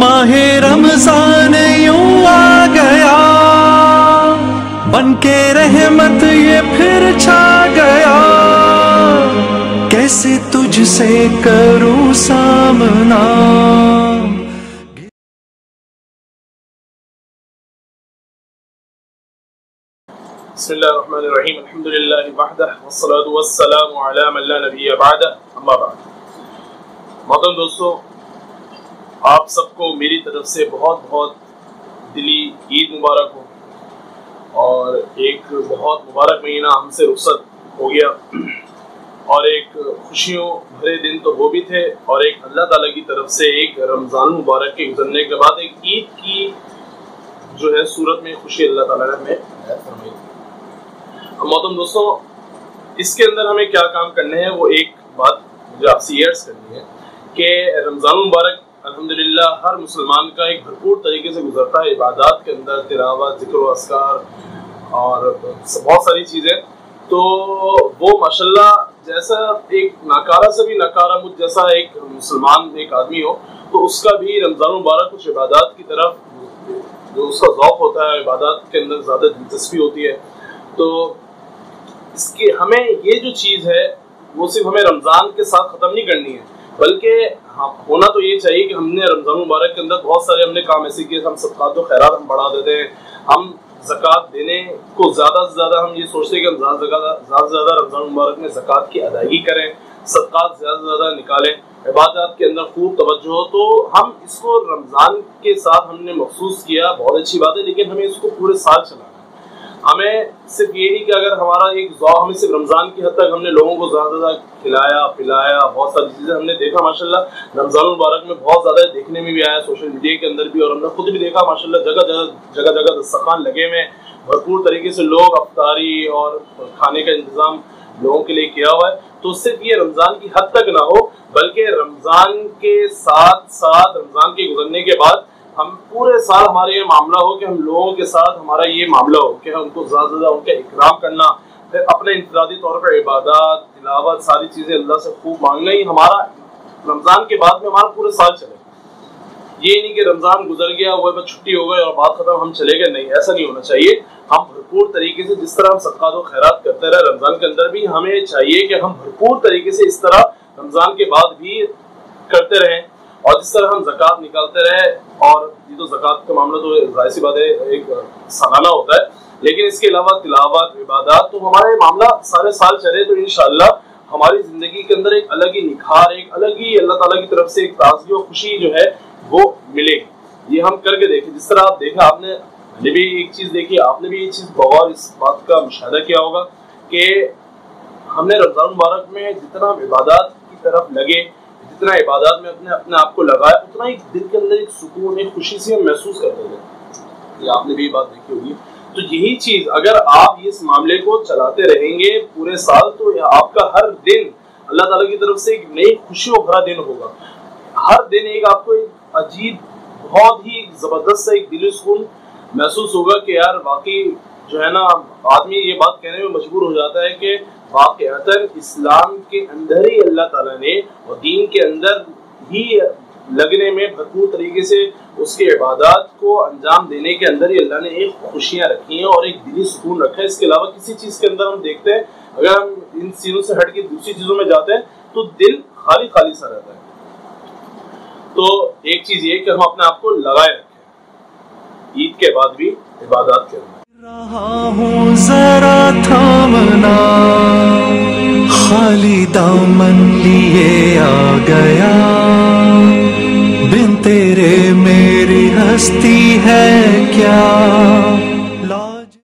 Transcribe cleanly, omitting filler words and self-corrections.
माहे रमजान यूं आ गया, बन के रहमत ये फिर छा गया। कैसे तुझसे करूं सामना। बिस्मिल्लाहिर्रहमानिर्रहीम, अल्हम्दुलिल्लाहि वहदह वस्सलातु वस्सलामु अला मन ला नबिय्य बअदह, अम्मा बाद। मोहतरम दोस्तों, आप सबको मेरी तरफ से बहुत बहुत दिली ईद मुबारक हो। और एक बहुत मुबारक महीना हमसे रुखसत हो गया, और एक खुशियों भरे दिन तो वो भी थे, और एक अल्लाह ताला की तरफ से एक रमज़ान मुबारक के गुजरने के बाद एक ईद की जो है सूरत में खुशी अल्लाह ताला ने हमें फरमाई। मोहतरम दोस्तों, इसके अंदर हमें क्या काम करने हैं, वो एक बात मुझे आपसे ये अर्ज़ करनी है कि रमज़ान मुबारक अल्हम्दुलिल्लाह हर मुसलमान का एक भरपूर तरीके से गुजरता है। इबादत के अंदर तिलावत, ज़िक्र व अस्कार और बहुत सारी चीज़ें, तो वो माशाल्लाह जैसा एक नाकारा से भी नाकारा मुझ जैसा एक मुसलमान एक आदमी हो, तो उसका भी रमज़ान मुबारक कुछ इबादत की तरफ जो उसका ज़ौक़ होता है, इबादत के अंदर ज़्यादा दिलचस्पी होती है। तो इसके हमें ये जो चीज़ है वो सिर्फ हमें रमज़ान के साथ ख़त्म नहीं करनी है, बल्कि होना तो ये चाहिए कि हमने रमज़ान मुबारक के अंदर बहुत सारे हमने काम ऐसे किए, हम सदक़ात व खैरात हम बढ़ा देते हैं, हम ज़कात देने को ज़्यादा से ज़्यादा हम ये सोचते हैं कि हम ज़्यादा से ज़्यादा रमज़ान मुबारक में ज़कात की अदायगी करें, सदक़ात ज़्यादा से ज़्यादा निकालें, इबादत के अंदर खूब तवज्जो हो। तो हम इसको रमज़ान के साथ हमने महसूस किया, बहुत अच्छी बात है, लेकिन हमें इसको पूरे साल चलाना है। हमें सिर्फ ये नहीं कि अगर हमारा एक ज़ौक़ हमें सिर्फ रमज़ान की हद तक हमने लोगों को ज़्यादा ज़्यादा खिलाया पिलाया, बहुत सारी चीज़ें हमने देखा माशाल्लाह रमज़ान मुबारक में बहुत ज़्यादा देखने में भी आया, सोशल मीडिया के अंदर भी, और हमने खुद भी देखा माशाल्लाह जगह जगह दस्तरखान लगे हुए, भरपूर तरीके से लोग अफ्तारी और खाने का इंतज़ाम लोगों के लिए किया हुआ है। तो सिर्फ ये रमज़ान की हद तक ना हो, बल्कि रमज़ान के साथ साथ रमज़ान के गुजरने के बाद हम पूरे साल हमारे ये मामला हो कि हम लोगों के साथ हमारा ये मामला हो कि उनको ज़्यादा से ज़्यादा उनका इकराम करना, फिर अपने इंफरादी तौर पर इबादत तिलावत सारी चीज़ें अल्लाह से खूब मांगना ही हमारा रमज़ान के बाद में हमारा पूरे साल चले। ये नहीं कि रमज़ान गुजर गया वो बस छुट्टी हो गई और बात ख़त्म हम चले गए, नहीं, ऐसा नहीं होना चाहिए। हम भरपूर तरीके से जिस तरह हम सदक़ात व खैरात करते रहे रमज़ान के अंदर भी, हमें चाहिए कि हम भरपूर तरीके से इस तरह रमज़ान के बाद भी करते रहें, और जिस तरह हम ज़कात निकालते रहे। और ये तो ज़कात का मामला तो ज़ाहिर सी बात है एक सालाना होता है, लेकिन इसके अलावा तिलावत इबादत तो हमारे मामला सारे साल चले, तो इंशाअल्लाह हमारी ज़िंदगी के अंदर एक अलग ही निखार, एक अलग ही अल्लाह ताला की तरफ से एक ताज़गी और खुशी जो है वो मिलेगी। ये हम करके देखें, जिस तरह आप देखा, आपने भी एक चीज़ देखी, आपने भी ये चीज़ बहुत इस बात का मुशाहिदा किया होगा कि हमने रमज़ान मुबारक में जितना हम इबादत की तरफ लगे, जितना इबादत में अपने आप को लगाया, उतना ही दिल के अंदर एक सुकून, एक खुशी से हम महसूस करते थे। ये आपने भी बात देखी होगी। तो यही चीज़ अगर आप इस मामले को चलाते रहेंगे पूरे साल, तो आपका हर दिन अल्लाह ताला की तरफ से एक नई खुशियों भरा दिन होगा। हर दिन एक आपको एक अजीब, बहुत ही ज़बरदस्त सा एक दिली सुकून महसूस होगा कि यार वाकई जो है ना, आदमी ये बात कहने में मजबूर हो जाता है कि वाक़अतन इस्लाम के अंदर ही अल्लाह ताला ने और दीन के अंदर ही लगने में भरपूर तरीके से उसके इबादत को अंजाम देने के अंदर ही अल्लाह ने एक खुशियाँ रखी हैं और एक दिली सुकून रखा है। इसके अलावा किसी चीज़ के अंदर हम देखते हैं, अगर हम इन चीज़ों से हट के दूसरी चीज़ों में जाते हैं तो दिल खाली खाली सा रहता है। तो एक चीज़ ये कि हम अपने आप को लगाए रखें ईद के बाद भी इबादत के अंदर। रहा हूँ जरा थामना, खाली दामन लिए आ गया, बिन तेरे मेरी हस्ती है क्या।